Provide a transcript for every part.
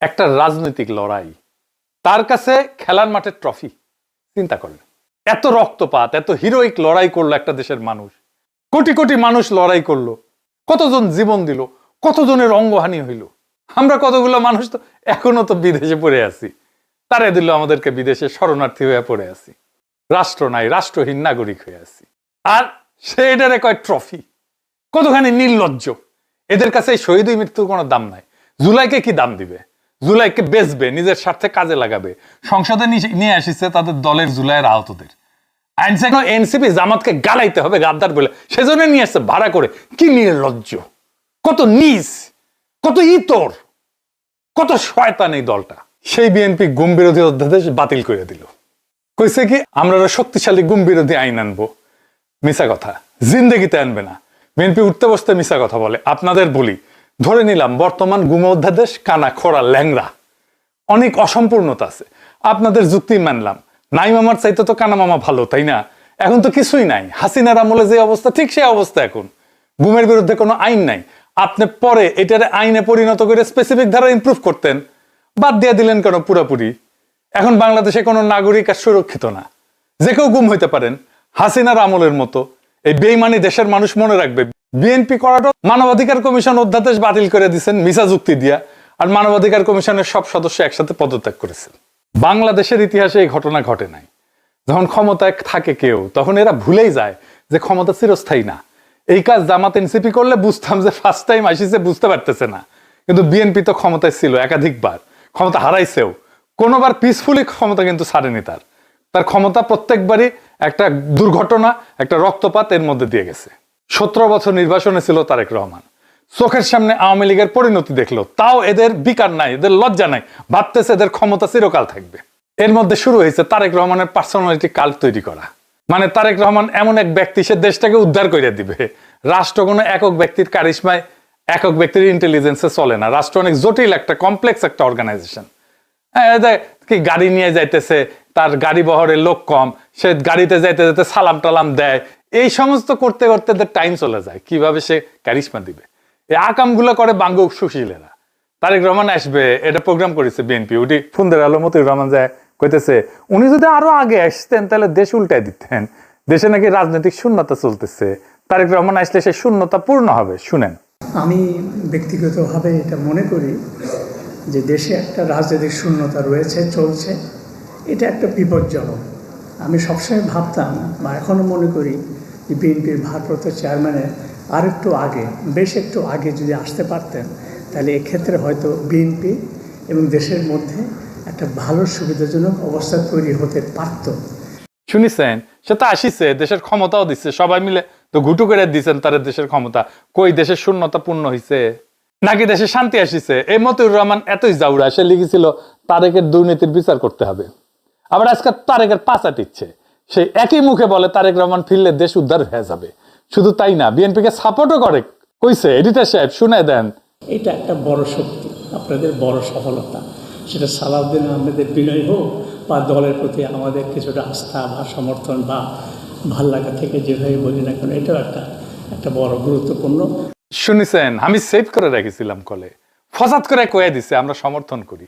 একটা রাজনৈতিক লড়াই, তার কাছে খেলার মাঠের ট্রফি। চিন্তা করেন, এত রক্তপাত, এত হিরোইক লড়াই করলো একটা দেশের মানুষ, কোটি কোটি মানুষ লড়াই করলো, কতজন জীবন দিল, কতজনের অঙ্গহানি হইল। আমরা কতগুলো মানুষ তো এখনো তো বিদেশে পড়ে আছি, তারে দিল আমাদেরকে বিদেশে শরণার্থী হয়ে পড়ে আছি, রাষ্ট্র নাই, রাষ্ট্রহীন নাগরিক হয়ে আছি। আর সে এটারে কয় ট্রফি। কতখানি নির্লজ্জ এদের কাছে। এই শহীদ মৃত্যুর কোনো দাম নাই। জুলাইকে কি দাম দিবে? জুলাইকে বেচবে, নিজের স্বার্থে কাজে লাগাবে। সংসদে নিয়ে আসিছে তাদের দলের জুলাইয়ের আহতদের। এনসিপি জামাতকে গালাইতে হবে গাদ্দার বলে, সেজন্য নিয়ে আসছে ভাড়া করে। কি নির্লজ্জ, কত নিচ, কত ইতর, কত শয়তান এই দলটা। সেই বিএনপি গুম বিরোধী অধ্যাদেশ বাতিল করে দিল। কইছে কি আমরা শক্তিশালী গুম বিরোধী আইন আনবো। মিছা কথা, জিন্দেগিতে আনবে না। বিএনপি উঠতে বসতে মিছা কথা বলে। আপনাদের বলি, ধরে নিলাম বর্তমান গুম অধ্যাদেশ কানা খোড়া ল্যাংরা, অনেক অসম্পূর্ণতা আছে। আপনাদের যুক্তি মানলাম, নাই মামার চাইতে তো কানা মামা ভালো, তাই না? এখন তো কিছুই নাই। হাসিনার আমলে যে অবস্থা, ঠিক সেই অবস্থা এখন। গুমের বিরুদ্ধে কোনো আইন নাই। আপনি পরে এটারে আইনে পরিণত করে স্পেসিফিক ধারা ইমপ্রুভ করতেন, বাদ দিয়ে দিলেন কেন পুরাপুরি? এখন বাংলাদেশে কোনো নাগরিক আর সুরক্ষিত না, যে কেউ গুম হইতে পারেন। হাসিনার আমলের মতো এই বেইমানি দেশের মানুষ মনে রাখবে। বিএনপি করাটা মানবাধিকার কমিশন অধ্যাদেশ বাতিল করে দিচ্ছেন মিছা যুক্তি দিয়া, আর মানবাধিকার কমিশনের সব সদস্য একসাথে পদত্যাগ করেছেন। বাংলাদেশের ইতিহাসে এই ঘটনা ঘটে নাই। যখন ক্ষমতায় থাকে কেউ, তখন এরা ভুলেই যায় যে ক্ষমতা চিরস্থায়ী না। এই কাজ জামাত এনসিপি করলে বুঝতাম যে ফার্স্ট টাইম আসিছে, বুঝতে পারতেছে না। কিন্তু বিএনপি তো ক্ষমতায় ছিল একাধিকবার, ক্ষমতা হারাইছেও। কোনোবার পিসফুলি ক্ষমতা কিন্তু ছাড়েনি। তার ক্ষমতা প্রত্যেকবারই একটা দুর্ঘটনা, একটা রক্তপাত এর মধ্যে দিয়ে গেছে। 17 বছর নির্বাসনে ছিল তারেক রহমান, চোখের সামনে আওয়ামী লীগের পরিণতি দেখলো, তাও এদের বিকার নাই, এদের লজ্জা নাই, ভাবতেছে এদের ক্ষমতা চিরকাল থাকবে। এর মধ্যে শুরু হয়েছে তারেক রহমানের পার্সোনালিটি কাল্ট তৈরি করা। মানে তারেক রহমান এমন এক ব্যক্তি, সে দেশটাকে উদ্ধার করে দিবে। রাষ্ট্র কোনো একক ব্যক্তির কারিশমায়, একক ব্যক্তির ইন্টেলিজেন্সে চলে না। রাষ্ট্র অনেক জটিল, একটা কমপ্লেক্স একটা অর্গানাইজেশন। কি গাড়ি নিয়ে যাইতেছে, তার গাড়ি বহরের লোক কম, সে গাড়িতে যাইতে যেতে সালাম টালাম দেয়, এই সমস্ত করতে করতে টাইম চলে যায়। কিভাবে সে কারিশমা দিবে, এই আকামগুলো করে বাঙ্গ সুশীলেরা। তারেক রহমান আসবে, এটা প্রোগ্রাম করেছে বিএনপি। উঠি ফুন্দের আলো মতিউর রহমান যায় কইতেছে, উনি যদি আরো আগে আসতেন তাহলে দেশ উল্টাই দিতেন। দেশে নাকি রাজনৈতিক শূন্যতা চলতেছে, তারেক রহমান আসলে সেই শূন্যতা পূর্ণ হবে। শুনেন, আমি ব্যক্তিগতভাবে এটা মনে করি যে দেশে একটা রাজনৈতিক শূন্যতা রয়েছে, চলছে। এটা একটা বিপজ্জনক। আমি সবসময় ভাবতাম বা এখনও মনে করি যে বিএনপির ভারপ্রাপ্ত চেয়ারম্যানের আরেকটু আগে, বেশ একটু আগে যদি আসতে পারতেন, তাহলে এক্ষেত্রে হয়তো বিএনপি এবং দেশের মধ্যে একটা ভালো সুবিধাজনক অবস্থা তৈরি হতে পারত। শুনিছেন, সে তো আসিছে, দেশের ক্ষমতাও দিচ্ছে, সবাই মিলে তো ঘুটু করে দিচ্ছেন তার দেশের ক্ষমতা। কই দেশের শূন্যতা পূর্ণ হয়েছে নাকি দেশে শান্তি আসিছে? এই মতিউর রহমান এতই জাউরা, সে লিখেছিল তারেকের দুর্নীতির বিচার করতে হবে। আবার আজকে তারেকের পাচা টিচ্ছে। সেই একই মুখে বলে তারেক রহমান ফিরলে দেশ উদ্ধার হয়ে যাবে। শুধু তাই না, বিএনপিকে সাপোর্টও করে। কইছে এডিটর সাহেব, শুনে দেন। এটা একটা বড় শক্তি, আপনাদের বড় সফলতা। সেটা সালাউদ্দিন আহমেদের বিনয় হোক বা দলের প্রতি আমাদের কিছুটা আস্থা বা সমর্থন বা ভাল লাগা থেকে যেভাবে বলি না কেন, এটাও একটা বড় গুরুত্বপূর্ণ। শুনিছেন, আমি সেভ করে রেখেছিলাম কলে, ফসাদ করে কয়ে দিছে আমরা সমর্থন করি।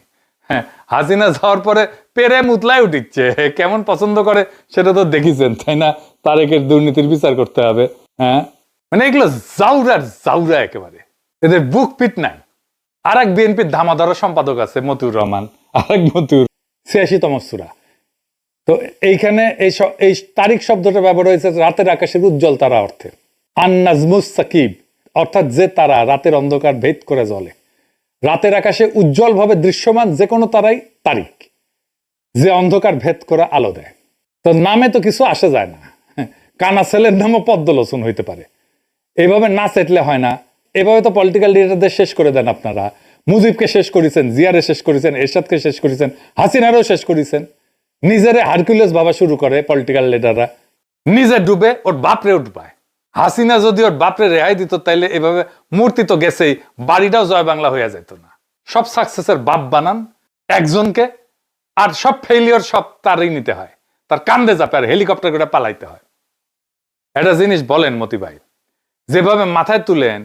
হ্যাঁ, হাসিনা যাওয়ার পরে পেরে মুতলাই উঠিচ্ছে, কেমন পছন্দ করে সেটা তো দেখিছেন, তাই না? তারেকের দুর্নীতির বিচার করতে হবে। হ্যাঁ, মানে এগুলো জাউরার জাউরা একেবারে, এদের বুক পিট নাই। আর এক বিএনপির ধামাধরা সম্পাদক আছে মতিউর রহমান, আর এক মতিউর 86তম সূরা। তো এইখানে এই তারিখ শব্দটা ব্যবহার হয়েছে রাতের আকাশের উজ্জ্বল তারা অর্থে। আন-নাজমুস সাকিব, অর্থাৎ যে তারা রাতের অন্ধকার ভেদ করে জ্বলে। রাতের আকাশে উজ্জ্বল ভাবে দৃশ্যমান যে কোনো তারাই তারিখ, যে অন্ধকার ভেদ করে আলো দেয়। তো নামে তো কিছু আসে যায় না। কানা ছেলের নামও পদ্মলোচন হইতে পারে। এইভাবে না সেটলে হয় না। এভাবে তো পলিটিক্যাল লিডারদের শেষ করে দেন আপনারা। মুজিবকে শেষ করেছেন, জিয়ারে শেষ করেছেন, এরশাদকে শেষ করেছেন, হাসিনারও শেষ করেছেন। নিজেরে হারকুলেস ভাবা শুরু করে পলিটিক্যাল লিডাররা, নিজে ডুবে ওর বাপরে উঠবায়। হাসিনা যদি ওর বাপরে রেহাই দিত, তাইলে এভাবে মূর্তি তো গেছেই, বাড়িটাও জয় বাংলা হইয়া যেত না। সব সাকসেসের বাপ বানান একজনকে, আর সব ফেইলিওর সব তারই নিতে হয়, তার কান্দে চাপে আর হেলিকপ্টার করে পালাইতে হয়। একটা জিনিস বলেন মতি ভাই, যেভাবে মাথায় তুলেন,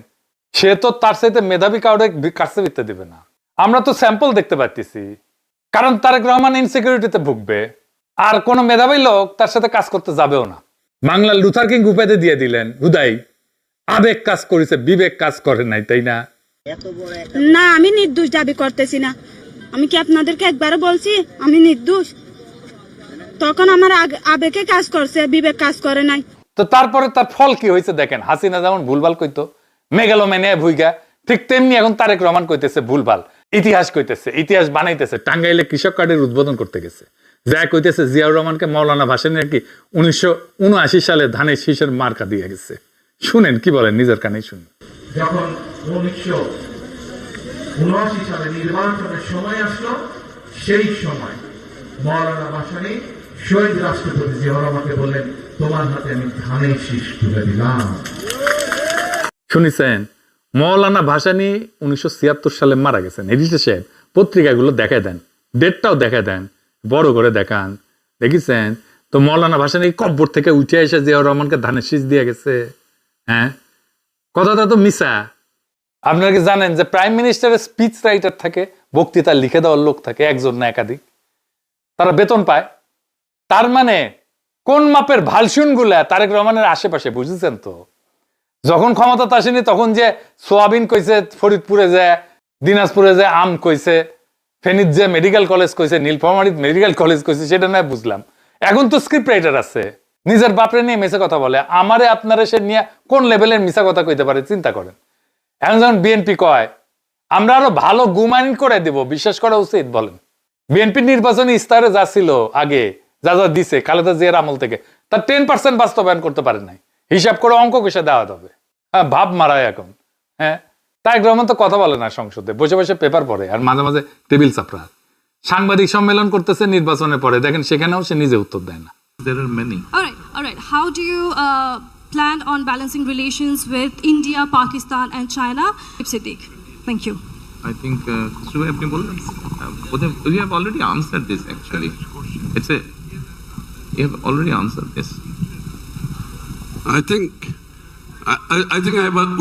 সে তো তার সাথে মেধাবী কাউরে কাছে দিতে দেবে না। আমরা তো স্যাম্পল দেখতে পাচ্ছি, কারণ তারেক রহমান ইনসিকিউরিটিতে ভুগবে, আর কোন মেধাবী লোক তার সাথে কাজ করতে যাবেও না। বাংলার লুথার কিং উপাধি দিয়ে দিলেন হুদাই, আবেগ কাজ করেছে, বিবেক কাজ করে নাই, তাই না? না, আমি নির্দোষ দাবি করতেছি না। আমি কি আপনাদেরকে একবারও বলছি আমি নির্দোষ? তখন আমার আবেগে কাজ করছে, বিবেক কাজ করে নাই। তো তারপরে তার ফল কি হয়েছে দেখেন। হাসিনা যেমন ভুলভাল কইতো, মেগালোম্যানিয়া ভুইগা, ঠিক তেমনি এখন তারেক রহমান কইতেছে ভুলভাল, ইতিহাস কইতেছে, ইতিহাস বানাইতেছে। টাঙ্গাইলে কৃষক কার্ডের উদ্বোধন করতে গেছে, যা কইতেছে জিয়াউর রহমানকে মৌলানা ভাসানী নাকি 1979 সালে ধানের শীষের মার্কা দিয়ে গেছে। শুনেন কি বলেন, নিজের কানেই শুনুন। যখন 1979 সালে নির্বাচনের সময় আসলো, সেই সময় মৌলানা ভাসানী শহীদ রাষ্ট্রপতি জিয়াউর রহমানকে বললেন, তোমার হাতে আমি ধানের শীষ তুলে দিলাম। শুনেছেন, মৌলানা ভাসানী 1976 সালে মারা গেছেন। এডিটর সাহেব পত্রিকাগুলো দেখায় দেন, ডেটটাও দেখায় দেন, বড় করে দেখান, দেখেছেন তো? মৌলানা ভাসানী কব্বর থেকে উঠে এসে জিয়াউর রহমানকে ধানের শীষ দিয়ে গেছে। হ্যাঁ, কথাটা তো মিছা। আপনারা কি জানেন যে প্রাইম মিনিস্টারের স্পিচ রাইটার থাকে, বক্তৃতা লিখে দেওয়ার লোক থাকে, একজন না একাধিক, তারা বেতন পায়। তার মানে কোন মাপের ভালসুন গুলা তারেক রহমানের আশেপাশে, বুঝেছেন তো? যখন ক্ষমতা আসেনি তখন যে সোয়াবিন কইছে, ফরিদপুরে যে, দিনাজপুরে যে আম কইছে, ফেনীর যে মেডিকেল কলেজ কইছে, নীলফামারীর মেডিকেল কলেজ কইছে, সেটা না বুঝলাম। এখন তো স্ক্রিপ্ট রাইটার আছে, নিজের বাপরে নিয়ে মিছা কথা বলে। আমারে আপনারা সে নিয়ে কোন লেভেলের মিছা কথা কইতে পারে চিন্তা করেন। এখন যখন বিএনপি কয় আমরা আরো ভালো গুমাইন করে দেব, বিশ্বাস করা উচিত বলেন? বিএনপি নির্বাচনী ইস্তাহারে যা ছিল আগে, যা যা দিছে খালেদা জিয়ার আমল থেকে, তার 10% বাস্তবায়ন করতে পারে নাই। হিসাব করে অঙ্ক কষে দেওয়া হবে। হ্যাঁ, ভাব মারায় এখন। হ্যাঁ, তারেক রহমান তো কথা বলে না সংসদে, বসে বসে পেপার পড়ে, আর মাঝে মাঝে টেবিল চাপড়া। সাংবাদিক সম্মেলন করতেছে নির্বাচনের পরে, দেখেন সেখানেও সে নিজে উত্তর দেয় না। There are many. All right. How do you plan on balancing relations with India, Pakistan, and China? Siddiq, thank you. I think we have already answered this actually. You have already answered this.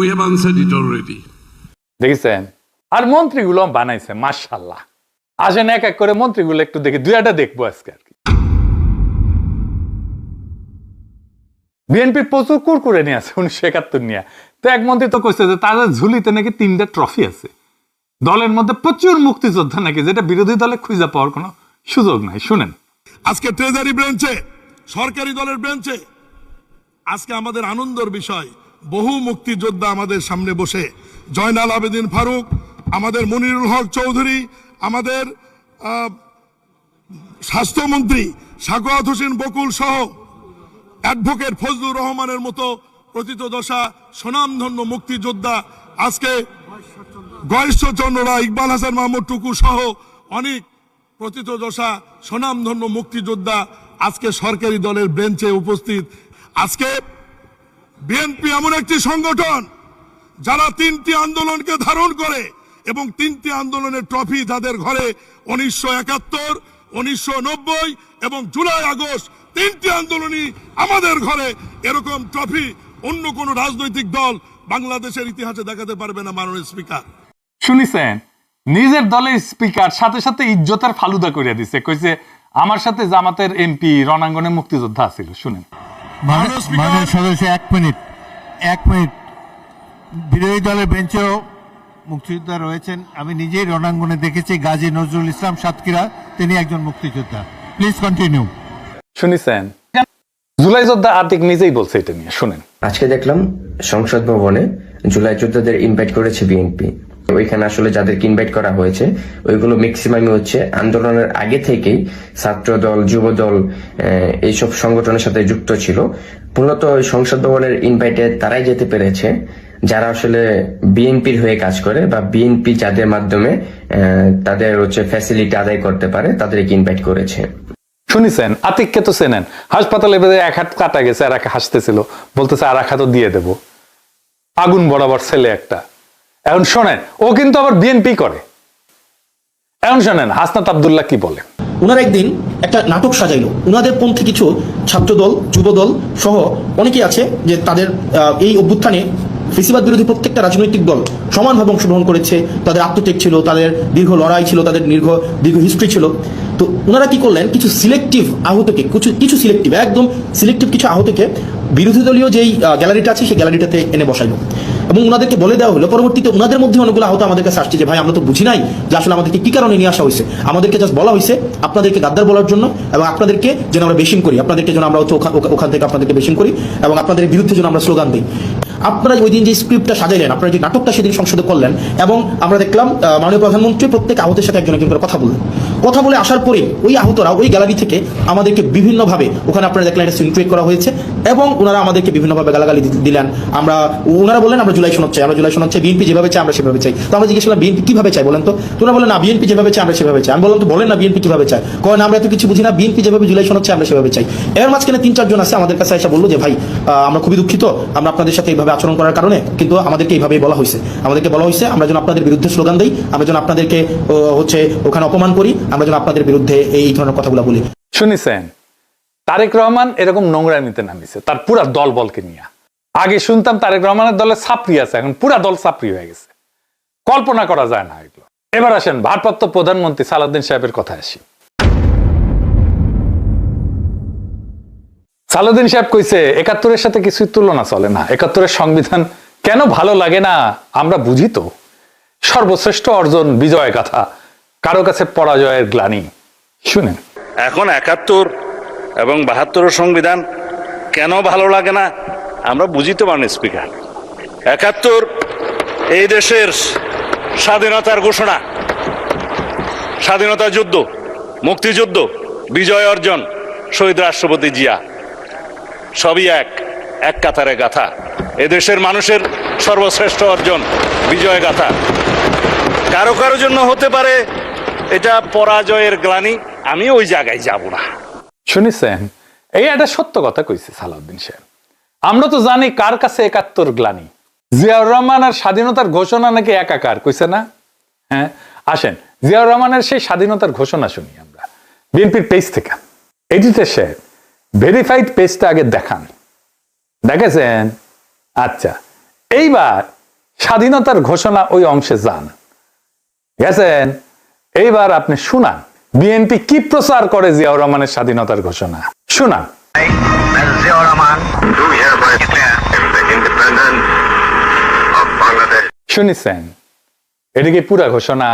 We have answered it already. দেখেছেন? আর মন্ত্রীগুলো বানাইছে মাশাআল্লাহ। আসেন এক এক করে মন্ত্রীগুলো একটু দেখি, দুই একটা দেখবো আজকে আর কি। বিএনপি প্রচুর কুরকুরে নিয়ে আছে 1971 নিয়ে। তো এক মন্ত্রী তো কইছে যে তাদের ঝুলিতে নাকি 3টা ট্রফি আছে, দলের মধ্যে প্রচুর মুক্তিযোদ্ধা নাকি, যেটা বিরোধী দলে খুঁজে পাওয়ার কোনো সুযোগ নাই। শুনেন, আজকে ট্রেজারি ব্রাঞ্চে, সরকারি দলের ব্রাঞ্চে, আজকে আমাদের আনন্দের বিষয়, বহু মুক্তিযোদ্ধা আমাদের সামনে বসে, জয়নাল আবেদিন ফারুক, আমাদের মনিরুল হক চৌধুরী, আমাদের স্বাস্থ্যমন্ত্রী সাখাওয়াত হোসেন বকুল সহ অ্যাডভোকেট ফজলুর রহমানের মতো প্রথিতযশা স্বনামধন্য মুক্তিযোদ্ধা, আজকে গয়েশ্বরচন্দ্ররা, ইকবাল হাসান মাহমুদ টুকু সহ অনেক প্রথিতযশা স্বনামধন্য মুক্তিযোদ্ধা আজকে সরকারি দলের বেঞ্চে উপস্থিত। আজকে বিএনপি এমন একটি সংগঠন যারা 3টি আন্দোলনকে ধারণ করে, এবং 3টি আন্দোলনের ট্রফি তাদের ঘরে 1971, 1990 এবং জুলাই আগস্ট, 3টি আন্দোলনই আমাদের ঘরে। এরকম ট্রফি অন্য কোন রাজনৈতিক দল বাংলাদেশের ইতিহাসে দেখাতে পারবে না। মাননীয় স্পিকার, শুনিছেন? নিজের দলের স্পিকার সাথে সাথে ইজ্জতের ফালুদা করে দিছে, কইছে আমার সাথে জামাতের এমপি রণাঙ্গনে মুক্তিযোদ্ধা ছিল। শুনেন, মাননীয় সদস্য, এক মিনিট। বিরোধী দলের বেঞ্চেও মুক্তিযোদ্ধা রয়েছেন, আমি নিজেই রণাঙ্গনে দেখেছি। গাজী নজরুল ইসলাম সাতক্ষীরা, তিনি একজন মুক্তিযোদ্ধা। Please continue. শুনিছেন? জুলাই যোদ্ধা আতিক নিজেই বলছে এটা নিয়ে, শুনেন। আজকে দেখলাম সংসদ ভবনে জুলাই যোদ্ধাদের ইনভাইট করেছে বিএনপি। ওইখানে আসলে যাদেরকে ইনভাইট করা হয়েছে ওইগুলো ম্যাক্সিমামই হচ্ছে আন্দোলনের আগে থেকেই ছাত্র দল, যুব দল, এইসব সংগঠনের সাথে যুক্ত ছিল। মূলত ওই সংসদ ভবনের ইনভাইটে তারাই যেতে পেরেছে যারা আসলে বিএনপির হয়ে কাজ করে, বা বিএনপি যাদের মাধ্যমে তাদের ফ্যাসিলিটি আদায় করতে পারে, তাদেরকে ইনভাইট করেছে। শুনিছেন? আতিককে তো চেনেন, হাসপাতালে এক হাত কাটা গেছে, আর এক হাসতেছিল, বলতেছে আর এক হাতও দিয়ে দেব। আগুন বরাবর ছেলে একটা। এখন শোনেন, ও কিন্তু আবার বিএনপি করে। এখন শোনেন হাসনাত আব্দুল্লাহ কি বলে। ওনারা একদিন একটা নাটক সাজাইলো, ওনাদের পন্থী কিছু ছাত্রদল, যুবদল সহ অনেকেই আছে যে তাদের এই অভ্যুত্থানে ফেসিবাদ বিরোধী প্রত্যেকটা রাজনৈতিক দল সমানভাবে অংশগ্রহণ করেছে, তাদের আত্মত্যাগ ছিল, তাদের দীর্ঘ লড়াই ছিল, তাদের দীর্ঘ হিস্ট্রি ছিল। তো ওনারা কি করলেন, কিছু সিলেক্টিভ আহতকে, কিছু সিলেক্টিভ, একদম সিলেক্টিভ কিছু আহতকে বিরোধী দলীয় যেই গ্যালারিটা আছে সেই গ্যালারিটাতে এনে বসাইলো এবং ওনাদেরকে বলে দেওয়া হলো, পরবর্তীতে ওনাদের মধ্যে অনেকগুলো আহত আমাদের কাছে আসছে যে ভাই আমরা তো বুঝি নাই যে আসলে আমাদেরকে কি কারণে নিয়ে আসা হয়েছে, আমাদেরকে জাস্ট বলা হয়েছে আপনাদেরকে গাদ্দার বলার জন্য এবং আপনাদেরকে যেন আমরা বেশিম করি, আপনাদেরকে যেন আমরা হচ্ছে ওখান থেকে আপনাদেরকে বেশিম করি এবং আপনাদের বিরুদ্ধে যেন আমরা স্লোগান দিই। আপনারা ওই দিন যে স্ক্রিপ্টটা সাজাইলেন, আপনারা যে নাটকটা সেদিন সংসদে করলেন এবং আমরা দেখলাম মাননীয় প্রধানমন্ত্রী প্রত্যেক আহতের সাথে একজন করে কথা বলে আসার পরে ওই আহতরা ওই গ্যালারি থেকে আমাদেরকে বিভিন্নভাবে, ওখানে আপনারা দেখলেন একটা সিন ক্রিয়েট করা হয়েছে এবং ওনারা আমাদেরকে বিভিন্নভাবে গালাগালি দিলেন। ওনারা বললেন আমরা জুলাই সনদ চাই, বিএনপি যেভাবে চাই আমরা সেভাবে চাই। তো আমরা জিজ্ঞেস করলাম বিএনপি কিভাবে চাই বলেন তো? তোমরা বলেন না বিএনপি যেভাবে চাই আমরা সেভাবে চাই। আমি বললাম তো বলেন না বিএনপি কিভাবে চাই? কয় না আমরা এত কিছু বুঝি না, বিএনপি যেভাবে জুলাই সনদ চাই আমরা সেভাবে চাই। এর মাঝখানে 3-4 জন আছে আমাদের কাছে এসে বললো যে ভাই আমরা খুবই দুঃখিত, আমরা আপনাদের সাথে এইভাবে আচরণ করার কারণে, কিন্তু আমাদেরকে এইভাবেই বলা হয়েছে, আমরা যেন আপনাদের বিরুদ্ধে স্লোগান দিই, আমরা যেন আপনাদেরকে হচ্ছে ওখানে অপমান করি, আমরা যেন আপনাদের বিরুদ্ধে এই ধরনের কথাগুলো বলি। শুনেছেন তারেক রহমান এরকম নোংরামিতে নামিছে তার পুরা দল বলকে নিয়ে। আগে শুনতাম তারেক রহমানের দলে ছাপরি আছে, এখন পুরা দল ছাপরি হয়ে গেছে, কল্পনা করা যায় না এগুলো। এবার আসেন ভারপ্রাপ্ত প্রধানমন্ত্রী সালাউদ্দিন সাহেবের কথা আসি। সালাউদ্দিন সাহেব কইছে 71-এর সাথে কিছুই তুলনা চলে না, 71-এর সংবিধান কেন ভালো লাগে না আমরা বুঝি তো, সর্বশ্রেষ্ঠ অর্জন, বিজয় গাথা, কারো কাছে পরাজয়ের গ্লানি। শুনেন এখন 71 এবং 72 সংবিধান কেন ভালো লাগে না আমরা বুঝিতে পারি স্পিকার। 71 এই দেশের স্বাধীনতার ঘোষণা, স্বাধীনতা যুদ্ধ, মুক্তিযুদ্ধ, বিজয় অর্জন, শহীদ রাষ্ট্রপতি জিয়া, সবই এক কাতারে গাথা। এদেশের মানুষের সর্বশ্রেষ্ঠ অর্জন, বিজয় গাথা। কারো কারো জন্য হতে পারে এটা পরাজয়ের গ্লানি, আমি ওই জায়গায় যাব না। শুনেছেন এই একটা সত্য কথা কইছে সালাউদ্দিন সাহেব। আমরা তো জানি কার কাছে 71 গ্লানি, জিয়াউর রহমান আর স্বাধীনতার ঘোষণা নাকি একাকার কইছে না? হ্যাঁ আসেন জিয়াউর রহমানের সেই স্বাধীনতার ঘোষণা শুনি আমরা বিএনপির পেজ থেকে। এডিটর সাহেব ভেরিফাইড পেজটা আগে দেখান, দেখেছেন? আচ্ছা এইবার স্বাধীনতার ঘোষণা ওই অংশে যান, গেছেন? এইবার আপনি শুনান বিএনপি কি প্রচার করে জিয়াউর রহমানের স্বাধীনতার ঘোষণা, শুনান। শুনিছেন এদিকে পুরা ঘোষণা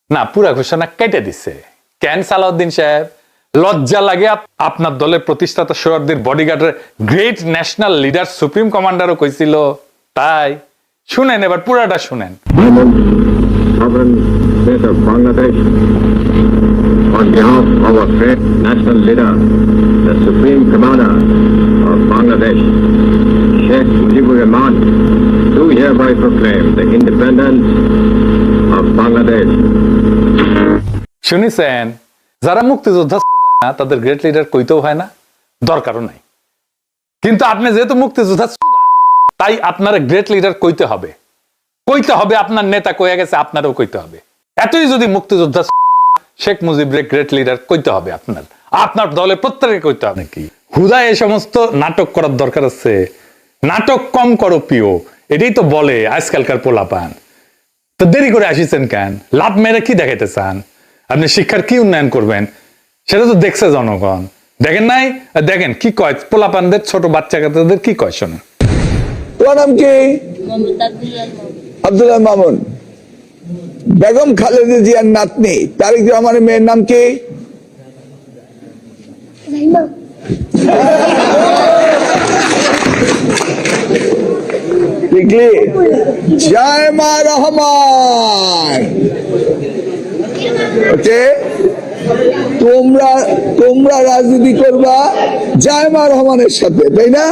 না, পুরা ঘোষণা কেটে দিছে কেন সালাউদ্দিন সাহেব? লজ্জা লাগে? আপনার দলের প্রতিষ্ঠাতা সোহরাওয়ার্দীর বডিগার্ডের গ্রেট ন্যাশনাল লিডার সুপ্রিম কমান্ডারও কইছিল তাই। শুনেন এবার পুরাটা শুনেন। On behalf of our great national leader, the Supreme Commander of Bangladesh, Sheikh Mujibur Rahman, do hereby proclaim the independence of Bangladesh. শুনেছেন যারা মুক্তিযোদ্ধা না তাদের গ্রেট লিডার কইতেও হয় না, দরকারও নাই। কিন্তু আপনি যেহেতু মুক্তিযোদ্ধা তাই আপনার গ্রেট লিডার কইতে হবে, আপনার নেতা কইয়া গেছে আপনারও কইতে হবে। এতই যদি মুক্তিযোদ্ধা শেখ মুজিবের গ্রেট লিডার কইতে হবে, আপনার দলের প্রত্যেকে কইতে হবে। নাকি হুদা এই সমস্ত নাটক করার দরকার আছে? নাটক কম করো প্রিয়, এটাই তো বলে আজকালকার পোলাপান। তো দেরি করে আসিছেন কেন? লাভ মেরে কি দেখাইতে চান? আপনি শিক্ষার কি উন্নয়ন করবেন সেটা তো দেখছে জনগণ, দেখেন নাই? দেখেন কি কয় পোলাপানদের, ছোট বাচ্চা কাচ্চাদের কি কয় শোনেন। তোমার নাম কি? আব্দুল্লাহ মামুন। বেগম খালেদা জিয়ার নাতনি তারেক রহমানের মেয়ের নাম কি? জায়মা রহমান। ওকে, তোমরা রাজনীতি করবা জায়মা রহমানের সাথে, তাই না?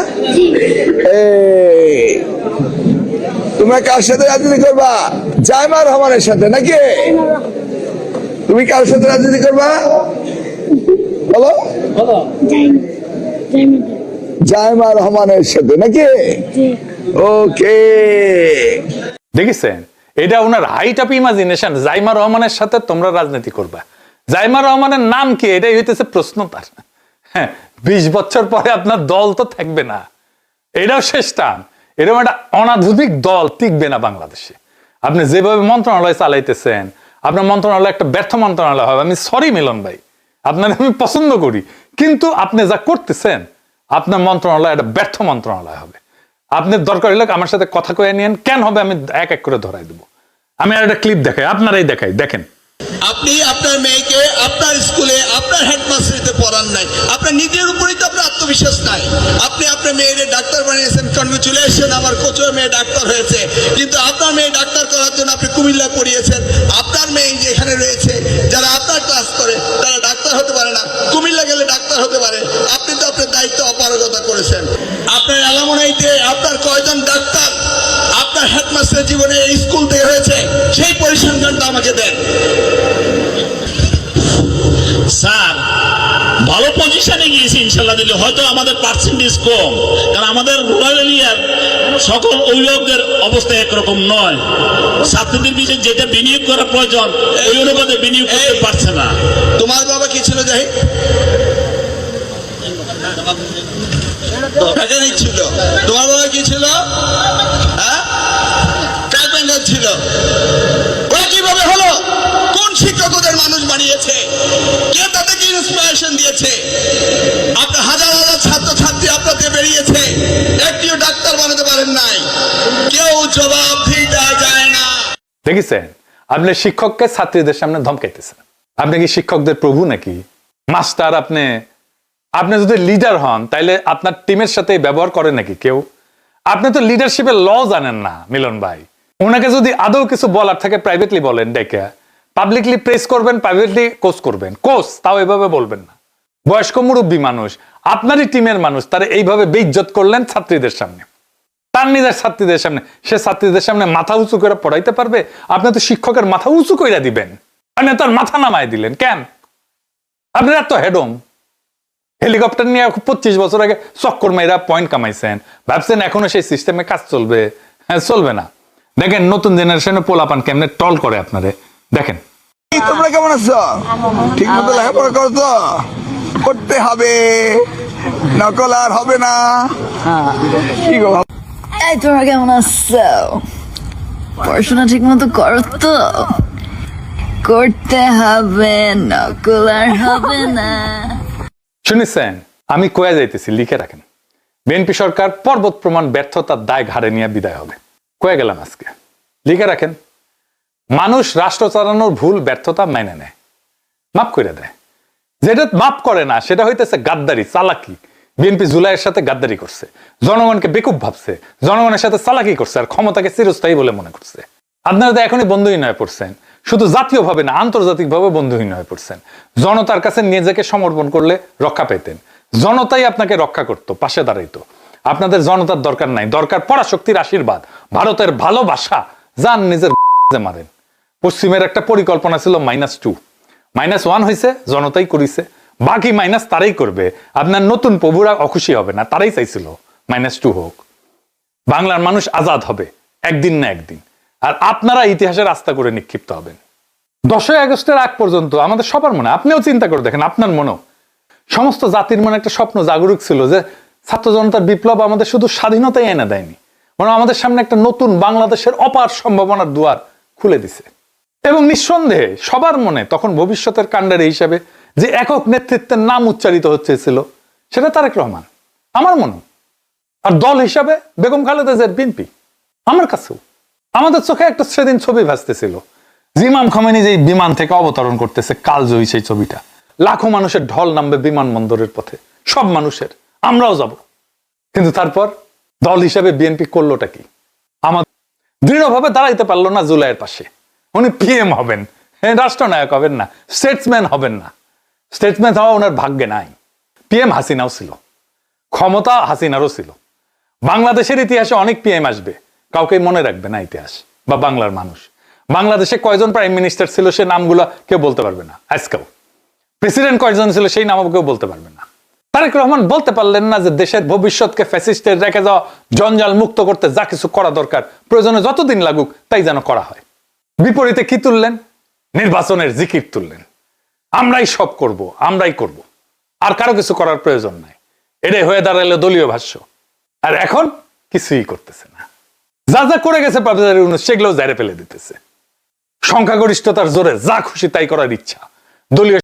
তোমরা কার সাথে রাজনীতি করবা? জায়মা রহমানের সাথে নাকি? তুমি কার সাথে রাজনীতি করবা বলো? জায়মা রহমানের সাথে নাকি? ওকে, দেখেছেন এটা ওনার হাইট অফ ইমাজিনেশন। জাইমা রহমানের সাথে তোমরা রাজনীতি করবা, জাইমা রহমানের নাম কি? এটাই হইতেছে প্রশ্ন তার। হ্যাঁ 20 বছর পরে আপনার দল তো থাকবে না, এটাও শেষ টান। এরকম একটা অনাধুনিক দল টিকবে না বাংলাদেশে। আপনি যেভাবে মন্ত্রণালয় চালাইতেছেন, আপনার মন্ত্রণালয় একটা ব্যর্থ মন্ত্রণালয় হবে। আমি সরি মিলন ভাই, আপনার আমি পছন্দ করি, কিন্তু আপনি যা করতেছেন আপনার মন্ত্রণালয় একটা ব্যর্থ মন্ত্রণালয় হবে। আপনি দরকার হলে আমার সাথে কথা কয়ে নিয়েন, কেন হবে আমি এক এক করে ধরাই দেবো। আমি আর একটা ক্লিপ দেখাই, আপনারাই দেখাই, দেখেন। আপনি আপনার মেয়েকে আপনার স্কুলে আপনার হেডমাস্টারিতে পড়ান নাই, আপনার নিজের উপরেই তো আপনার আত্মবিশ্বাস নাই। আপনি আপনার মেয়ের ডাক্তার বানিয়েছেন, কনগ্রেচুলেশন, আমার কোচের মেয়ে ডাক্তার হয়েছে, কিন্তু আপনার মেয়ে ডাক্তার করার জন্য আপনি কুমিল্লা পড়িয়েছেন। আপনার মেয়ে যেখানে রয়েছে, যারা আপনার ক্লাস করে তারা ডাক্তার হতে পারে না, কুমিল্লা গেলে ডাক্তার হতে পারে। আপনি তো আপনার দায়িত্ব অপারগতা করেছেন। আপনার এলামনাইতে আপনার কয়জন ডাক্তার আপনার হেডমাস্টার জীবনে এই স্কুল থেকে হয়েছে, সেই পরিসংখ্যানটা আমাকে দেন। স্যার ভালো পজিশনে গিয়েছি ইনশাল্লাহ দিলে, হয়তো আমাদের পার্সেন্টেজ কম, কারণ আমাদের রুরাল এরিয়ার সকল অভিভাবকদের অবস্থা একরকম নয়। ছাত্রদের পিছনে যেটা বিনিয়োগ করা প্রয়োজন ওই অনুপাতে বিনিয়োগ করতে পারছে না। তোমার বাবা কি ছিল যাই ছিল? তোমার বাবা কি ছিল? ট্রাক ব্যাংকার ছিল। ওরা কিভাবে হলো? কোন শিক্ষক ওদের মানুষ বানিয়েছে? কে তাদেরকে ইন্সপিরেশন দিয়েছে? আপনার হাজার হাজার ছাত্র ছাত্রী আপনাদের বেরিয়েছে, একটিও ডাক্তার বানাতে পারেন নাই, কেউ জবাব দিতে যায় না। দেখেছেন, আপনি শিক্ষককে ছাত্রীদের সামনে ধমকাইতেছেন। আপনি কি শিক্ষকদের প্রভু নাকি? মাস্টার আপনি যদি লিডার হন তাইলে আপনার টিমের সাথে ব্যবহার করে নাকি কেউ? আপনি তো লিডারশিপের ল জানেন না মিলন ভাই। ওনাকে যদি আদৌ কিছু বলার থাকে প্রাইভেটলি বলেন, ডেকে পাবলিকলি প্রেস করবেন, প্রাইভেটলি কোচ করবেন। কোচ তাও এভাবে বলবেন না। বয়স্ক মুরব্বী মানুষ, আপনারই টিমের মানুষ, তারা এইভাবে বেইজ্জত করলেন ছাত্রীদের সামনে, তার নিজের ছাত্রীদের সামনে। সে ছাত্রীদের সামনে মাথা উঁচু করে পড়াইতে পারবে? আপনি তো শিক্ষকের মাথা উঁচু করে দিবেন, আপনি তার মাথা নামায় দিলেন কেন? আপনার এত হেডম। হেলিকপ্টার নিয়ে 25 বছর আগে চক্কর মাইরা পয়েন্ট কামাইছেন, ভাবছেন এখনো সেই সিস্টেমে কাজ চলবে? হ্যাঁ, চলবে না। দেখেন নতুন জেনারেশনে পোলাপান কেমনে টল করে আপনারে, দেখেন। তোমরা কেমন আছো? ঠিক মতো লেখাপড়া করো তো? করতে হবে, নকল আর হবে না। কি গো, এই তোমরা কেমন আছো? পড়াশোনা ঠিক মতো করো তো? করতে হবে, নকল আর হবে না। শুনেছেন, আমি কয়ে যাইতেছি, লিখে রাখেন। বিএনপি সরকার পর্বত প্রমাণ ব্যর্থতার দায় ঘাড়ে নিয়ে বিদায় হবে। কয়ে গেলাম আজকে, লিখে রাখেন। মানুষ রাষ্ট্র চালানোর ভুল ব্যর্থতা মেনে নেয়, মাফ করে দেয়। যেটা মাফ করে না সেটা হইতেছে গাদ্দারি, চালাকি। বিএনপি জুলাইয়ের সাথে গাদ্দারি করছে, জনগণকে বেকুব ভাবছে, জনগণের সাথে চালাকি করছে, আর ক্ষমতাকে চিরস্থায়ী বলে মনে করছে। আপনারা তো এখনই বন্ধুহীন হয়ে পড়ছেন, শুধু জাতীয়ভাবে না আন্তর্জাতিকভাবে বন্ধুহীন হয়ে পড়ছেন। জনতার কাছে নিজেকে সমর্পণ করলে রক্ষা পেতেন, জনতাই আপনাকে রক্ষা করতো, পাশে দাঁড়াইতো। আপনাদের জনতার দরকার নাই, দরকার পরাশক্তির আশীর্বাদ, ভারতের ভালোবাসা। যান নিজের মারেন। পশ্চিমের একটা পরিকল্পনা ছিল -2, -1 হয়েছে, জনতাই করিছে, বাকি মাইনাস তারাই করবে। আপনার নতুন প্রভুরা অখুশি হবে না, তারাই চাইছিল -2 হোক। বাংলার মানুষ আজাদ হবে একদিন না একদিন, আর আপনারা ইতিহাসের রাস্তা করে নিক্ষিপ্ত হবেন। 10ই আগস্টের আগ পর্যন্ত আমাদের সবার মনে, আপনিও চিন্তা করে দেখেন, আপনার মনেও, সমস্ত জাতির মনে একটা স্বপ্ন জাগরুক ছিল যে ছাত্র জনতার বিপ্লব আমাদের শুধু স্বাধীনতাই এনে দেয়নি, বরং আমাদের সামনে একটা নতুন বাংলাদেশের অপার সম্ভাবনার দুয়ার খুলে দিছে। এবং নিঃসন্দেহে সবার মনে তখন ভবিষ্যতের কাণ্ডারি হিসেবে যে একক নেতৃত্বের নাম উচ্চারিত হচ্ছিল সেটা তারেক রহমান, আমার মনে। আর দল হিসাবে বেগম খালেদা জিয়ার বিএনপি। আমার কাছেও আমাদের চোখে একটা সেদিন ছবি ভাসতেছিল, ইমাম খোমেনি যে বিমান থেকে অবতরণ করতেছে, কালজয়ী সেই ছবিটা। লাখো মানুষের ঢল নামবে বিমানবন্দরের পথে, সব মানুষের, আমরাও যাব। কিন্তু তারপর দল হিসাবে বিএনপি করলোটা কি? আমাদের দৃঢ়ভাবে দাঁড়াইতে পারলো না জুলাইয়ের পাশে। উনি পিএম হবেন, রাষ্ট্রনায়ক হবেন না, স্টেটসম্যান হবেন না। স্টেটসম্যান হওয়া ওনার ভাগ্যে নাই। পিএম হাসিনাও ছিল, ক্ষমতা হাসিনারও ছিল। বাংলাদেশের ইতিহাসে অনেক পিএম আসবে, কাউকে মনে রাখবে না ইতিহাস বা বাংলার মানুষ। বাংলাদেশে কয়জন প্রাইম মিনিস্টার ছিল সে নামগুলো কেউ বলতে পারবে না আজকেও। প্রেসিডেন্ট কয়জন ছিল সেই নামও কেউ বলতে পারবে না। তারেক রহমান বলতে পারলেন না যে দেশের ভবিষ্যৎকে ফ্যাসিস্টের রেখে যাওয়া জঞ্জাল মুক্ত করতে যা কিছু করা দরকার, প্রয়োজনে যতদিন লাগুক তাই যেন করা হয়। বিপরীতে কি তুললেন? নির্বাচনের জিকির তুললেন। আমরাই সব করব, আমরাই করব, আর কারো কিছু করার প্রয়োজন নাই। এটাই হয়ে দাঁড়াইলো দলীয় ভাষ্য। আর এখন কিছুই করতেছে না। যা যা করে গেছে প্রফেসর ইউনূস সেগুলো জারে ফেলে দিতেছে। সংখ্যাগরিষ্ঠতার জোরে যা খুশি তাই করার ইচ্ছা, দলীয়